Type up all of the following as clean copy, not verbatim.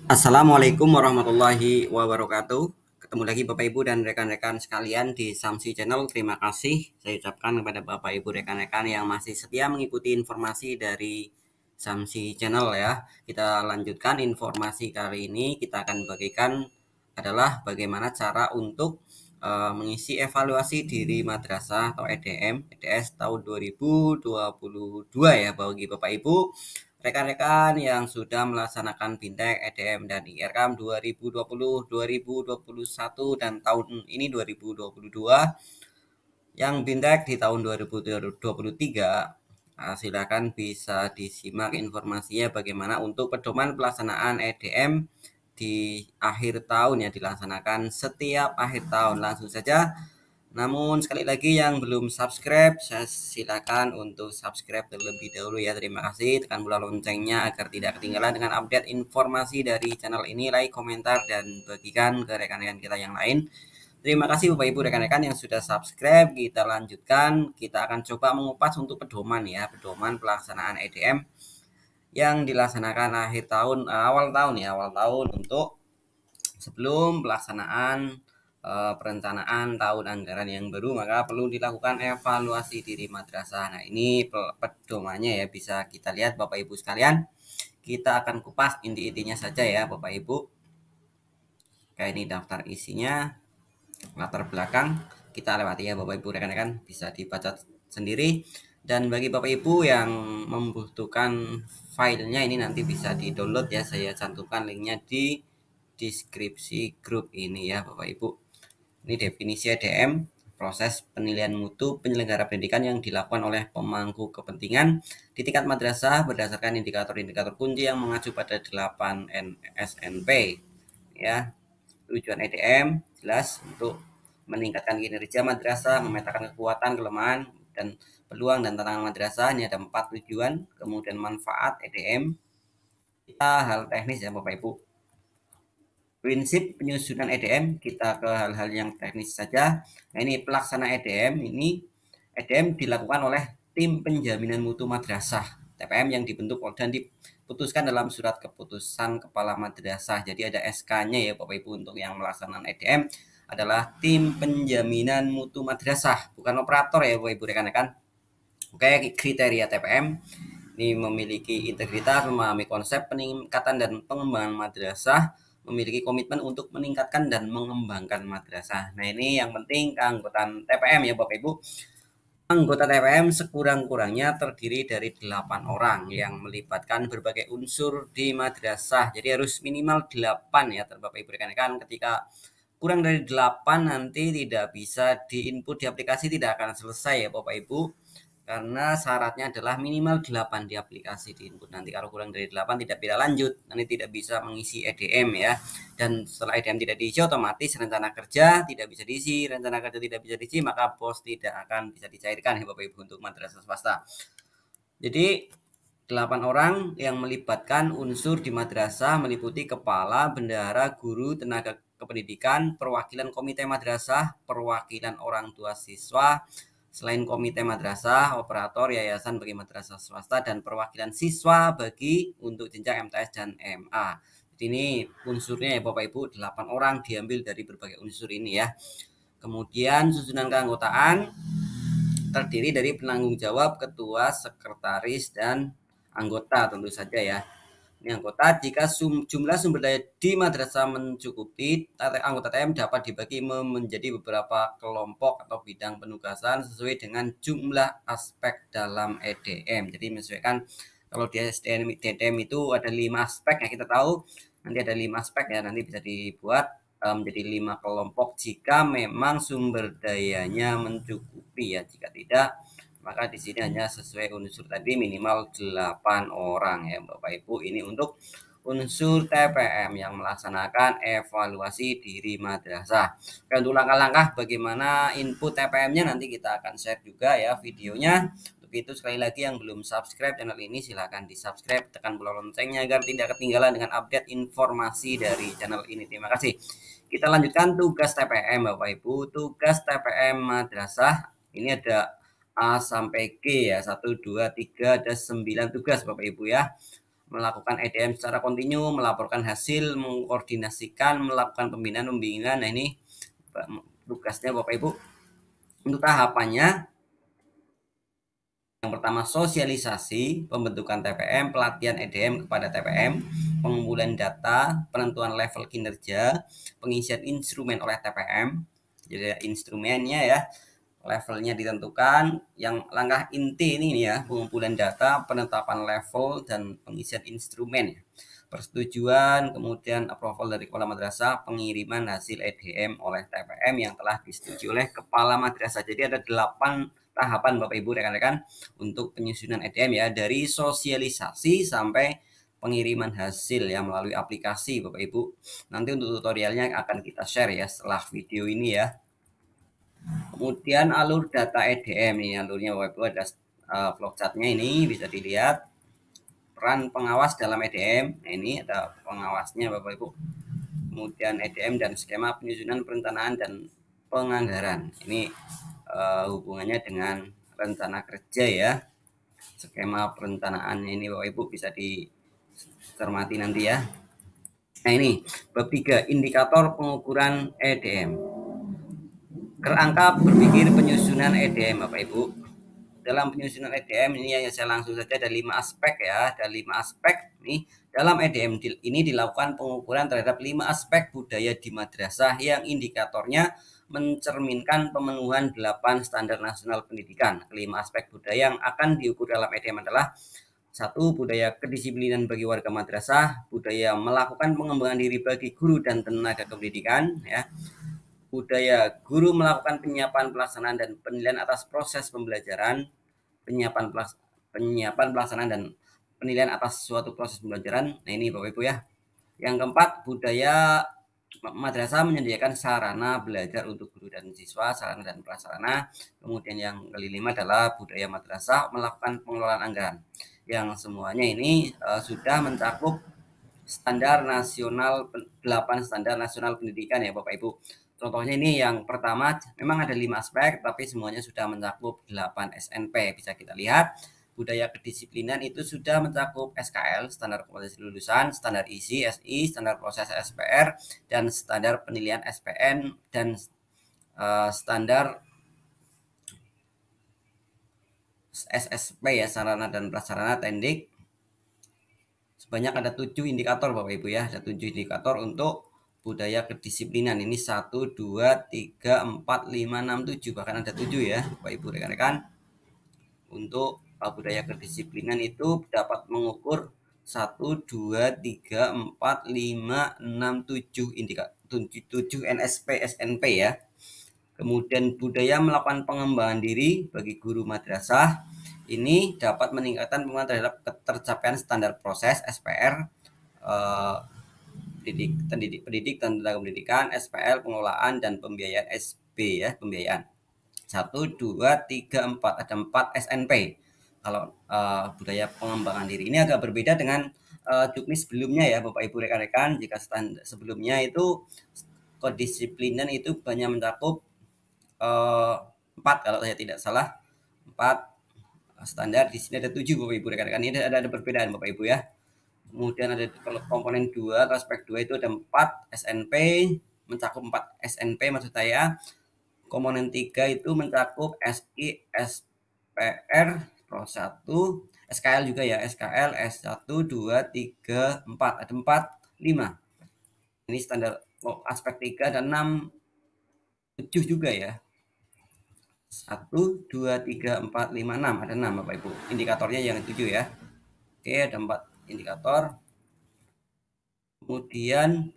Assalamualaikum warahmatullahi wabarakatuh. Ketemu lagi Bapak Ibu dan rekan-rekan sekalian di Samsi Channel. Terima kasih saya ucapkan kepada Bapak Ibu rekan-rekan yang masih setia mengikuti informasi dari Samsi Channel ya. Kita lanjutkan informasi kali ini. Kita akan bagikan adalah bagaimana cara untuk mengisi evaluasi diri madrasah atau EDS tahun 2022 ya bagi Bapak Ibu rekan-rekan yang sudah melaksanakan BINTEK, EDM, dan IRKAM 2020, 2021, dan tahun ini 2022, yang BINTEK di tahun 2023, silakan bisa disimak informasinya bagaimana untuk pedoman pelaksanaan EDM di akhir tahun ya, dilaksanakan setiap akhir tahun. Langsung saja. Namun sekali lagi yang belum subscribe, saya silakan untuk subscribe terlebih dahulu ya. Terima kasih. Tekan bola loncengnya agar tidak ketinggalan dengan update informasi dari channel ini. Like, komentar, dan bagikan ke rekan-rekan kita yang lain. Terima kasih Bapak Ibu rekan-rekan yang sudah subscribe. Kita lanjutkan. Kita akan coba mengupas untuk pedoman ya, pedoman pelaksanaan EDM yang dilaksanakan akhir tahun, awal tahun ya, awal tahun untuk sebelum pelaksanaan perencanaan tahun anggaran yang baru, maka perlu dilakukan evaluasi diri madrasah. Nah, ini pedomannya ya, bisa kita lihat Bapak Ibu sekalian. Kita akan kupas inti-intinya saja ya Bapak Ibu. Kayak ini daftar isinya, latar belakang kita lewati ya Bapak Ibu rekan-rekan, bisa dibaca sendiri. Dan bagi Bapak Ibu yang membutuhkan filenya ini nanti bisa di-download ya, saya cantumkan linknya di deskripsi grup ini ya Bapak Ibu. Ini definisi EDM, proses penilaian mutu penyelenggara pendidikan yang dilakukan oleh pemangku kepentingan di tingkat madrasah berdasarkan indikator-indikator kunci yang mengacu pada 8 SNP ya. Tujuan EDM jelas untuk meningkatkan kinerja madrasah, memetakan kekuatan, kelemahan, dan peluang dan tantangan madrasah. Ini ada 4 tujuan. Kemudian manfaat EDM, kita hal teknis ya Bapak Ibu. Prinsip penyusunan EDM, kita ke hal-hal yang teknis saja. Nah, ini pelaksana EDM ini, EDM dilakukan oleh tim penjaminan mutu madrasah TPM yang dibentuk dan diputuskan dalam surat keputusan kepala madrasah. Jadi ada SK-nya ya Bapak Ibu untuk yang melaksanakan EDM adalah tim penjaminan mutu madrasah, bukan operator ya Bapak Ibu rekan-rekan. Oke, kriteria TPM ini memiliki integritas, memahami konsep peningkatan dan pengembangan madrasah, memiliki komitmen untuk meningkatkan dan mengembangkan madrasah. Nah, ini yang penting keanggotaan TPM ya Bapak Ibu. Anggota TPM sekurang-kurangnya terdiri dari 8 orang yang melibatkan berbagai unsur di madrasah. Jadi harus minimal 8 ya Bapak Ibu rekan-rekan. Ketika kurang dari 8 nanti tidak bisa diinput di aplikasi, tidak akan selesai ya Bapak Ibu. Karena syaratnya adalah minimal 8 di aplikasi di input. Nanti kalau kurang dari 8 tidak bisa lanjut, nanti tidak bisa mengisi EDM ya. Dan setelah EDM tidak diisi, otomatis rencana kerja tidak bisa diisi, rencana kerja tidak bisa diisi, maka BOS tidak akan bisa dicairkan ya Bapak Ibu untuk madrasah swasta. Jadi 8 orang yang melibatkan unsur di madrasah meliputi kepala, bendahara, guru, tenaga kependidikan, perwakilan komite madrasah, perwakilan orang tua siswa, selain komite madrasah, operator yayasan bagi madrasah swasta, dan perwakilan siswa bagi untuk jenjang MTS dan MA. Jadi ini unsurnya ya Bapak Ibu, 8 orang diambil dari berbagai unsur ini ya. Kemudian susunan keanggotaan terdiri dari penanggung jawab, ketua, sekretaris, dan anggota tentu saja ya. Ini anggota, jika jumlah sumber daya di madrasah mencukupi, anggota TM dapat dibagi menjadi beberapa kelompok atau bidang penugasan sesuai dengan jumlah aspek dalam EDM. Jadi menyesuaikan, kalau di EDM itu ada 5 aspek ya, kita tahu nanti ada 5 aspek ya, nanti bisa dibuat menjadi 5 kelompok jika memang sumber dayanya mencukupi ya. Jika tidak, maka di sini hanya sesuai unsur tadi minimal 8 orang ya Bapak Ibu. Ini untuk unsur TPM yang melaksanakan evaluasi diri madrasah. Dan untuk langkah-langkah bagaimana input TPM-nya nanti kita akan share juga ya videonya. Untuk itu sekali lagi yang belum subscribe channel ini silahkan di subscribe, tekan bola loncengnya agar tidak ketinggalan dengan update informasi dari channel ini. Terima kasih. Kita lanjutkan tugas TPM Bapak Ibu. Tugas TPM madrasah ini ada A sampai G ya, 1, 2, 3, ada 9 tugas Bapak Ibu ya. melakukan EDM secara kontinu, melaporkan hasil, mengkoordinasikan, melakukan pembinaan. Nah, ini tugasnya Bapak Ibu. Untuk tahapannya, yang pertama sosialisasi, pembentukan TPM, pelatihan EDM kepada TPM, pengumpulan data, penentuan level kinerja, pengisian instrumen oleh TPM. Jadi instrumennya ya, levelnya ditentukan. Yang langkah inti ini ya, pengumpulan data, penetapan level, dan pengisian instrumen. Persetujuan, kemudian approval dari kepala madrasah, pengiriman hasil EDM oleh TPM yang telah disetujui oleh kepala madrasah. Jadi ada 8 tahapan Bapak Ibu rekan-rekan untuk penyusunan EDM ya, dari sosialisasi sampai pengiriman hasil ya melalui aplikasi Bapak Ibu. Nanti untuk tutorialnya akan kita share ya setelah video ini ya. Kemudian alur data EDM nih, alurnya Bapak Ibu ada flowchartnya ini bisa dilihat. Peran pengawas dalam EDM, nah, ini ada pengawasnya Bapak Ibu. Kemudian EDM dan skema penyusunan perencanaan dan penganggaran. Ini hubungannya dengan rencana kerja ya. Skema perencanaannya ini Bapak Ibu bisa dicermati nanti ya. Nah, ini bab 3, indikator pengukuran EDM. Kerangka berpikir penyusunan EDM Bapak Ibu. Dalam penyusunan EDM ini yang saya langsung saja ada 5 aspek ya. Ada 5 aspek nih. Dalam EDM ini dilakukan pengukuran terhadap 5 aspek budaya di madrasah yang indikatornya mencerminkan pemenuhan 8 standar nasional pendidikan. Kelima aspek budaya yang akan diukur dalam EDM adalah: 1. Budaya kedisiplinan bagi warga madrasah, budaya melakukan pengembangan diri bagi guru dan tenaga kependidikan ya. Budaya guru melakukan penyiapan pelaksanaan dan penilaian atas proses pembelajaran, penyiapan pelaksanaan dan penilaian atas suatu proses pembelajaran. Nah, ini Bapak Ibu ya. Yang keempat, budaya madrasah menyediakan sarana belajar untuk guru dan siswa, sarana dan prasarana. Kemudian yang kelima adalah budaya madrasah melakukan pengelolaan anggaran. Yang semuanya ini sudah mencakup standar nasional, 8 standar nasional pendidikan ya Bapak Ibu. Contohnya ini yang pertama, memang ada 5 aspek, tapi semuanya sudah mencakup 8 SNP. Bisa kita lihat, budaya kedisiplinan itu sudah mencakup SKL, standar kompetensi lulusan, standar isi, SI, standar proses SPR, dan standar penilaian SPN, dan standar SSP ya, sarana dan prasarana tendik. Sebanyak ada 7 indikator Bapak Ibu ya, ada 7 indikator untuk budaya kedisiplinan. Ini 1, 2, 3, 4, 5, 6, 7, bahkan ada 7 ya Bapak Ibu rekan-rekan. Untuk budaya kedisiplinan itu dapat mengukur 1, 2, 3, 4, 5, 6, 7 indikator, 7 NSP, SNP ya. Kemudian budaya melakukan pengembangan diri bagi guru madrasah, ini dapat meningkatkan pemahaman terhadap ketercapaian standar proses SPR, pendidik dan tenaga pendidikan, SPL, pengelolaan, dan pembiayaan SB ya, pembiayaan. 1, 2, 3, 4, ada 4 SNP. Kalau budaya pengembangan diri ini agak berbeda dengan juknis sebelumnya ya Bapak Ibu rekan-rekan. Jika standar sebelumnya itu kedisiplinan itu banyak mencakup 4 kalau saya tidak salah, 4 standar. Di sini ada 7 Bapak Ibu rekan-rekan. Ini ada perbedaan Bapak Ibu ya. Kemudian ada kalau komponen 2 atau aspek 2 itu ada 4 SNP, mencakup 4 SNP maksud saya. Komponen 3 itu mencakup SI, SPR, Pro 1, SKL juga ya, SKL, S1, 2, 3, 4. Ada 4, 5. Ini standar aspek 3 dan 6, 7 juga ya. 1, 2, 3, 4, 5, 6. Ada 6 Bapak Ibu. Indikatornya yang 7 ya. Oke, ada 4 indikator. Kemudian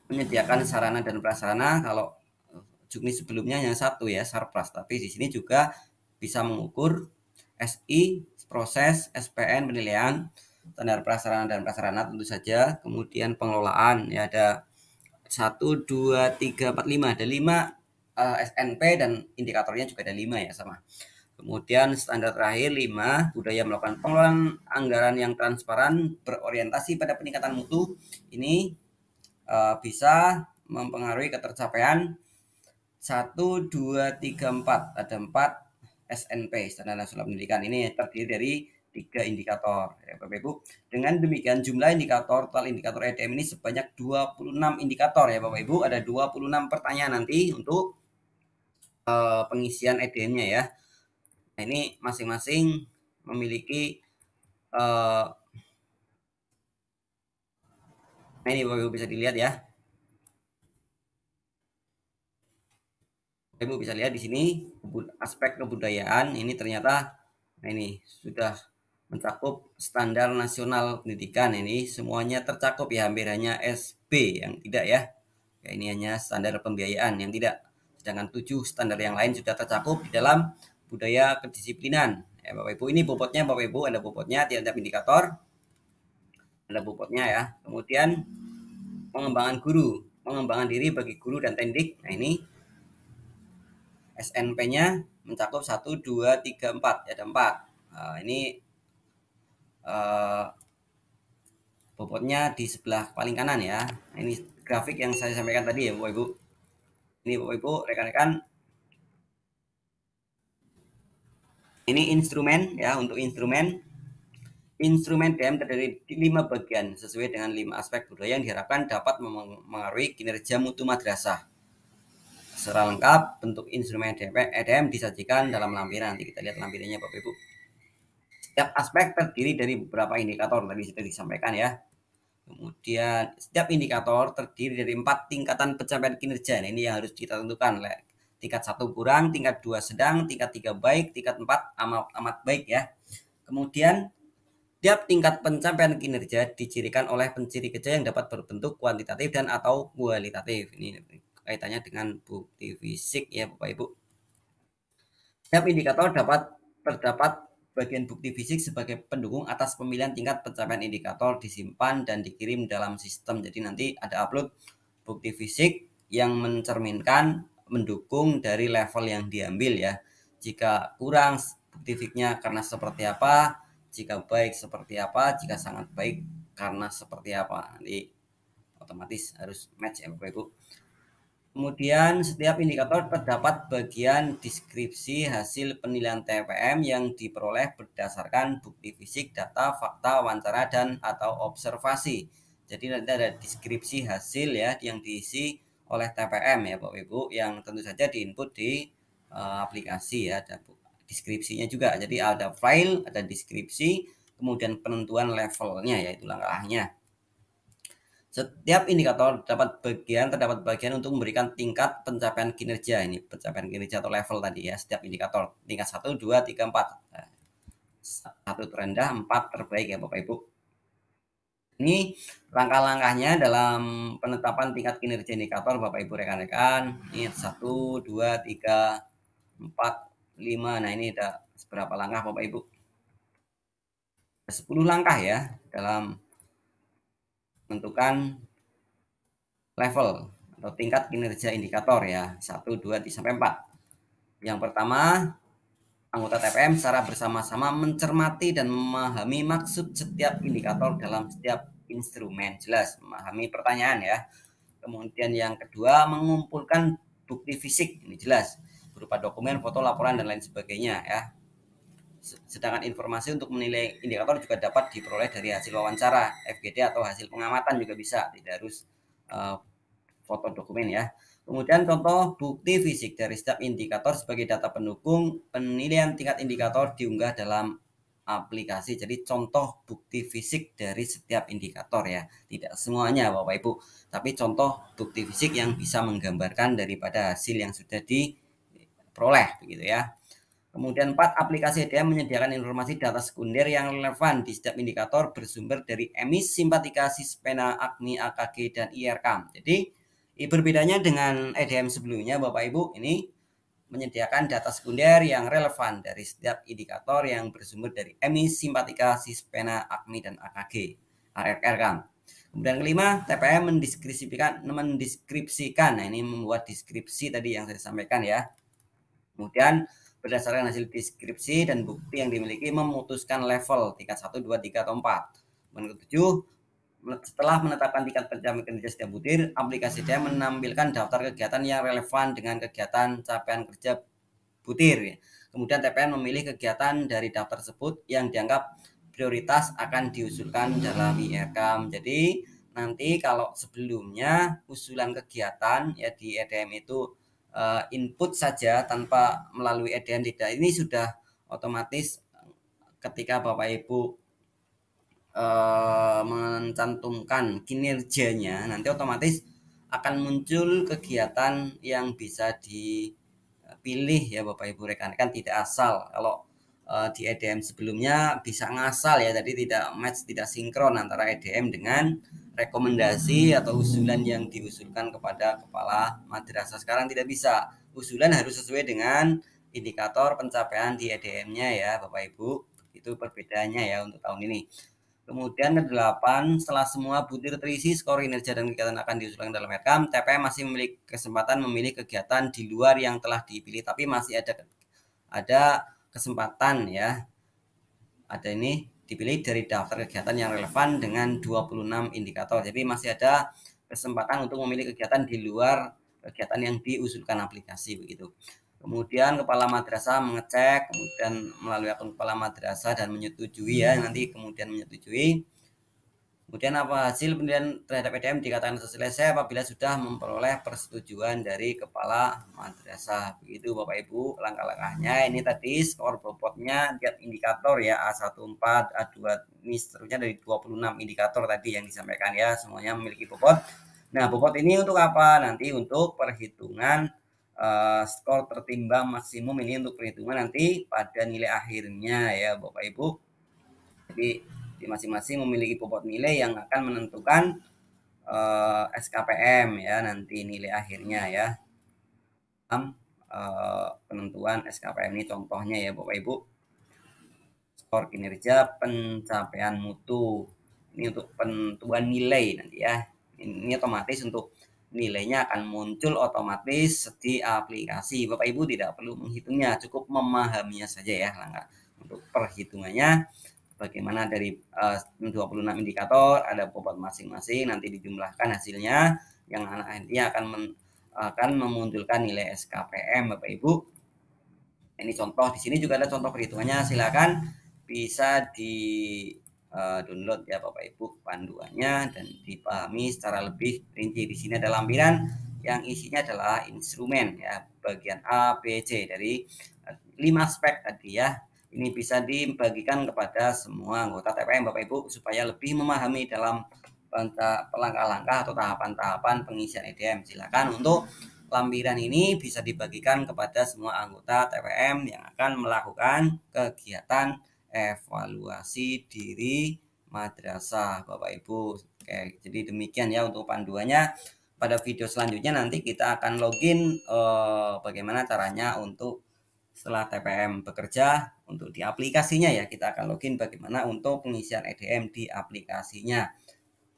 menyediakan sarana dan prasarana. Kalau juknis sebelumnya yang 1 ya, Sarpras. Tapi di sini juga bisa mengukur SI, proses, SPN, penilaian, standar prasarana dan prasarana tentu saja. Kemudian pengelolaan ya, ada 1, 2, 3, 4, 5. Ada 5 SNP dan indikatornya juga ada 5 ya sama. Kemudian standar terakhir 5, budaya melakukan pengelolaan anggaran yang transparan, berorientasi pada peningkatan mutu. Ini bisa mempengaruhi ketercapaian 1, 2, 3, 4. Ada 4 SNP, standar nasional pendidikan. Ini terdiri dari 3 indikator ya Bapak Ibu. Dengan demikian jumlah total indikator EDM ini sebanyak 26 indikator ya Bapak Ibu. Ada 26 pertanyaan nanti untuk pengisian EDM-nya ya. Nah, ini masing-masing memiliki nah ini Bapak Ibu bisa dilihat ya. Ibu bisa lihat di sini aspek kebudayaan ini ternyata nah ini sudah mencakup standar nasional pendidikan, ini semuanya tercakup ya, hampir hanya SB yang tidak ya. Ya ini hanya standar pembiayaan yang tidak. Sedangkan 7 standar yang lain sudah tercakup di dalam budaya kedisiplinan. Ya Bapak Ibu, ini bobotnya Bapak Ibu, ada bobotnya tiap indikator. Ada bobotnya ya. Kemudian pengembangan guru, pengembangan diri bagi guru dan tendik. Nah ini SNP-nya mencakup 1, 2, 3, 4. Ada 4. Ini bobotnya di sebelah paling kanan ya. Nah, ini grafik yang saya sampaikan tadi ya Bapak Ibu. Ini Bapak Ibu, rekan-rekan. Ini instrumen ya, untuk instrumen DM terdiri dari 5 bagian sesuai dengan 5 aspek budaya yang diharapkan dapat mengaruhi kinerja mutu madrasah. Secara lengkap bentuk instrumen EDM disajikan dalam lampiran. Nanti kita lihat lampirannya Bapak Ibu. Setiap aspek terdiri dari beberapa indikator tadi sudah disampaikan ya. Kemudian setiap indikator terdiri dari 4 tingkatan pencapaian kinerja. Nah, ini yang harus kita tentukan. Tingkat 1 kurang, tingkat 2 sedang, tingkat 3 baik, tingkat 4 amat baik ya. Kemudian tiap tingkat pencapaian kinerja dicirikan oleh penciri kerja yang dapat berbentuk kuantitatif dan atau kualitatif. Ini kaitannya dengan bukti fisik ya Bapak Ibu. Tiap indikator terdapat bagian bukti fisik sebagai pendukung atas pemilihan tingkat pencapaian indikator disimpan dan dikirim dalam sistem. Jadi nanti ada upload bukti fisik yang mencerminkan mendukung dari level yang diambil ya. Jika kurang bukti fisiknya karena seperti apa, jika baik seperti apa, jika sangat baik karena seperti apa. Nanti otomatis harus match ya Bapak Ibu. Kemudian setiap indikator terdapat bagian deskripsi hasil penilaian TPM yang diperoleh berdasarkan bukti fisik, data, fakta, wawancara, dan atau observasi. Jadi nanti ada deskripsi hasil ya yang diisi oleh TPM ya Bapak Ibu, yang tentu saja diinput di aplikasi ya, ada deskripsinya juga. Jadi ada file, ada deskripsi, kemudian penentuan levelnya yaitu langkahnya. Setiap indikator terdapat bagian untuk memberikan tingkat pencapaian kinerja. Ini pencapaian kinerja atau level tadi ya. Setiap indikator tingkat 1, 2, 3, 4. 1 terendah, 4 terbaik ya Bapak Ibu. Ini langkah-langkahnya dalam penetapan tingkat kinerja indikator Bapak Ibu rekan-rekan. Ini 1, 2, 3, 4, 5. Nah ini ada seberapa langkah Bapak Ibu? 10 langkah ya dalam menentukan level atau tingkat kinerja indikator ya 1, 2, 3, sampai 4. Yang pertama, anggota TPM secara bersama-sama mencermati dan memahami maksud setiap indikator dalam setiap instrumen. Jelas, memahami pertanyaan ya. Kemudian yang kedua, mengumpulkan bukti fisik. Ini jelas, berupa dokumen, foto, laporan, dan lain sebagainya ya. Sedangkan informasi untuk menilai indikator juga dapat diperoleh dari hasil wawancara, FGD, atau hasil pengamatan juga bisa. Tidak harus foto dokumen ya. Kemudian contoh bukti fisik dari setiap indikator sebagai data pendukung penilaian tingkat indikator diunggah dalam aplikasi. Jadi contoh bukti fisik dari setiap indikator ya. Tidak semuanya Bapak Ibu, tapi contoh bukti fisik yang bisa menggambarkan daripada hasil yang sudah diperoleh begitu ya. Kemudian 4, aplikasi EDM menyediakan informasi data sekunder yang relevan di setiap indikator bersumber dari EMIS, Simpatika, Sispena, AKMI, AKG, dan IRKAM. Jadi berbedanya dengan EDM sebelumnya Bapak Ibu, ini menyediakan data sekunder yang relevan dari setiap indikator yang bersumber dari EMIS, Simpatika, Sispena, AKMI, dan AKG, IRKAM. Kemudian kelima, TPM mendeskripsikan. Nah ini membuat deskripsi tadi yang saya sampaikan ya. Kemudian berdasarkan hasil deskripsi dan bukti yang dimiliki memutuskan level tingkat 1, 2, 3, atau 4. Kemudian ketujuh, setelah menetapkan tingkat pencapaian kinerja setiap aplikasi dia menampilkan daftar kegiatan yang relevan dengan kegiatan capaian kerja butir ya. Kemudian TPN memilih kegiatan dari daftar tersebut yang dianggap prioritas akan diusulkan dalam IRKAM. Jadi nanti kalau sebelumnya usulan kegiatan ya di EDM itu input saja tanpa melalui EDM tidak, ini sudah otomatis ketika Bapak Ibu mencantumkan kinerjanya, nanti otomatis akan muncul kegiatan yang bisa dipilih ya Bapak Ibu rekan-rekan, tidak asal. Kalau di EDM sebelumnya bisa ngasal ya, jadi tidak match, tidak sinkron antara EDM dengan rekomendasi atau usulan yang diusulkan kepada kepala madrasah. Sekarang tidak bisa, usulan harus sesuai dengan indikator pencapaian di EDM-nya ya Bapak Ibu. Itu perbedaannya ya untuk tahun ini. Kemudian ke-8, setelah semua butir terisi, skor kinerja dan kegiatan akan diusulkan dalam RKAM, TPM masih memiliki kesempatan memilih kegiatan di luar yang telah dipilih, tapi masih ada kesempatan ya. Ada ini dipilih dari daftar kegiatan yang relevan dengan 26 indikator. Jadi masih ada kesempatan untuk memilih kegiatan di luar kegiatan yang diusulkan aplikasi begitu. Kemudian kepala madrasah mengecek, kemudian melalui akun kepala madrasah dan menyetujui ya, nanti kemudian menyetujui. Kemudian apa hasil penilaian terhadap EDM dikatakan selesai apabila sudah memperoleh persetujuan dari kepala madrasah. Begitu Bapak Ibu langkah-langkahnya. Ini tadi skor bobotnya, lihat indikator ya, A14, A2, ini seterusnya dari 26 indikator tadi yang disampaikan ya, semuanya memiliki bobot. Nah, bobot ini untuk apa? Nanti untuk perhitungan skor tertimbang maksimum, ini untuk perhitungan nanti pada nilai akhirnya ya Bapak Ibu. Jadi di masing-masing memiliki bobot nilai yang akan menentukan SKPM ya, nanti nilai akhirnya ya. Penentuan SKPM ini contohnya ya Bapak Ibu. Skor kinerja pencapaian mutu. Ini untuk penentuan nilai nanti ya. Ini otomatis untuk nilainya akan muncul otomatis di aplikasi. Bapak Ibu tidak perlu menghitungnya, cukup memahaminya saja ya langkah untuk perhitungannya. Bagaimana dari 26 indikator, ada bobot masing-masing, nanti dijumlahkan hasilnya yang nantinya akan memunculkan nilai SKPM Bapak Ibu. Ini contoh, di sini juga ada contoh perhitungannya, silakan bisa di download ya Bapak Ibu panduannya dan dipahami secara lebih rinci. Di sini ada lampiran yang isinya adalah instrumen ya, bagian A, B, C dari 5 aspek tadi ya. Ini bisa dibagikan kepada semua anggota TPM Bapak Ibu supaya lebih memahami dalam langkah-langkah atau tahapan-tahapan pengisian EDM. Silakan untuk lampiran ini bisa dibagikan kepada semua anggota TPM yang akan melakukan kegiatan evaluasi diri madrasah Bapak Ibu. Oke, jadi demikian ya untuk panduannya. Pada video selanjutnya nanti kita akan login bagaimana caranya untuk setelah TPM bekerja untuk di aplikasinya ya, kita akan login bagaimana untuk pengisian EDM di aplikasinya.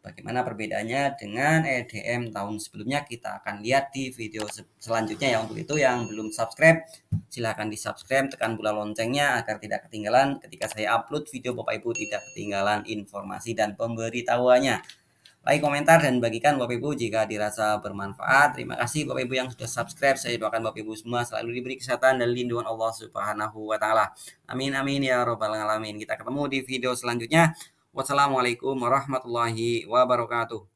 Bagaimana perbedaannya dengan EDM tahun sebelumnya, kita akan lihat di video selanjutnya ya. Untuk itu yang belum subscribe, silahkan di subscribe, tekan bola loncengnya agar tidak ketinggalan ketika saya upload video, Bapak Ibu tidak ketinggalan informasi dan pemberitahuannya. Like, komentar, dan bagikan Bapak Ibu jika dirasa bermanfaat. Terima kasih Bapak Ibu yang sudah subscribe. Saya doakan Bapak Ibu semua selalu diberi kesehatan dan lindungan Allah Subhanahu wa Ta'ala. Amin amin ya Rabbal alamin. Kita ketemu di video selanjutnya. Wassalamualaikum warahmatullahi wabarakatuh.